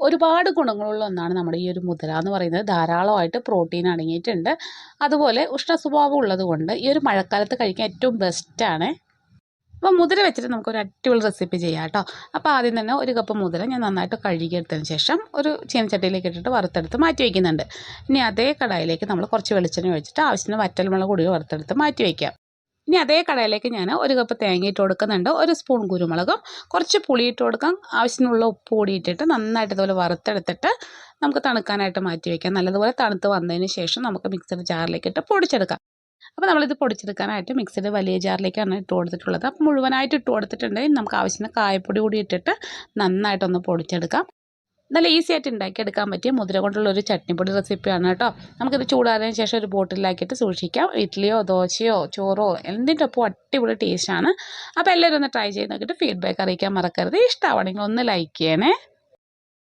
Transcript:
ഒരുപാട് ഗുണങ്ങളുള്ള ഒന്നാണ് നമ്മുടെ ഈ ഒരു മുതിര എന്ന് പറയുന്നത്. ധാരാളമായിട്ട് പ്രോട്ടീൻ അടങ്ങിയിട്ടുണ്ട്. അതുപോലെ ഉഷ്ണ സ്വഭാവം ഉള്ളതുകൊണ്ട് ഈ ഒരു മഴക്കാലത്ത് കഴിക്കാൻ ഏറ്റവും ബെസ്റ്റാണ്. അപ്പോൾ മുതിര വെച്ചിട്ട് നമുക്കൊരു അടിപൊളി റെസിപ്പി ചെയ്യാം കേട്ടോ. അപ്പോൾ ആദ്യം തന്നെ ഒരു കപ്പ് മുതിര ഞാൻ നന്നായിട്ട് കഴുകിയെടുത്തതിന് ശേഷം ഒരു ചീനച്ചട്ടിയിലേക്ക് ഇട്ടിട്ട് വറുത്തെടുത്ത് മാറ്റി വയ്ക്കുന്നുണ്ട്. ഇനി അതേ കടായിലേക്ക് നമ്മൾ കുറച്ച് വെളിച്ചെണ്ണ ഒഴിച്ചിട്ട് ആവശ്യത്തിന് വറ്റൽമുളക് കൂടി വറുത്തെടുത്ത് മാറ്റി വയ്ക്കാം. ഇനി അതേ കടായിലേക്ക് ഞാൻ ഒരു കപ്പ് തേങ്ങ ഇട്ട് കൊടുക്കുന്നുണ്ട്, ഒരു സ്പൂൺ കുരുമുളകും കുറച്ച് പുളി ഇട്ട് കൊടുക്കാം, ആവശ്യത്തിനുള്ള ഉപ്പ് കൂടി ഇട്ടിട്ട് നന്നായിട്ട് ഇതുപോലെ വറുത്തെടുത്തിട്ട് നമുക്ക് തണുക്കാനായിട്ട് മാറ്റി വയ്ക്കാം. നല്ലതുപോലെ തണുത്ത് വന്നതിന് ശേഷം നമുക്ക് മിക്സിയുടെ ജാറിലേക്ക് ഇട്ട് പൊടിച്ചെടുക്കാം. അപ്പോൾ നമ്മളിത് പൊടിച്ചെടുക്കാനായിട്ട് മിക്സിയുടെ വലിയ ജാറിലേക്കാണ് ഇട്ട് കൊടുത്തിട്ടുള്ളത്. അപ്പോൾ മുഴുവനായിട്ട് ഇട്ട് കൊടുത്തിട്ടുണ്ടെങ്കിൽ നമുക്ക് ആവശ്യത്തിന് കായപ്പൊടി കൂടി ഇട്ടിട്ട് നന്നായിട്ടൊന്ന് പൊടിച്ചെടുക്കാം. നല്ല ഈസി ആയിട്ട് ഉണ്ടാക്കിയെടുക്കാൻ പറ്റിയ മുതിര കൊണ്ടുള്ള ഒരു ചട്നിപ്പൊടി റെസിപ്പിയാണ് കേട്ടോ. നമുക്കിത് ചൂടാറിയതിന് ശേഷം ഒരു ബോട്ടിലാക്കിയിട്ട് സൂക്ഷിക്കാം. ഇഡ്ഡലിയോ ദോശയോ ചോറോ എന്തിൻ്റെ ഒപ്പം അടിപൊളി ടേസ്റ്റാണ്. അപ്പോൾ എല്ലാവരും ഒന്ന് ട്രൈ ചെയ്ത് നോക്കിയിട്ട് ഫീഡ്ബാക്ക് അറിയിക്കാൻ മറക്കരുത്. ഇഷ്ടമാണെങ്കിൽ ഒന്ന് ലൈക്ക് ചെയ്യണേ.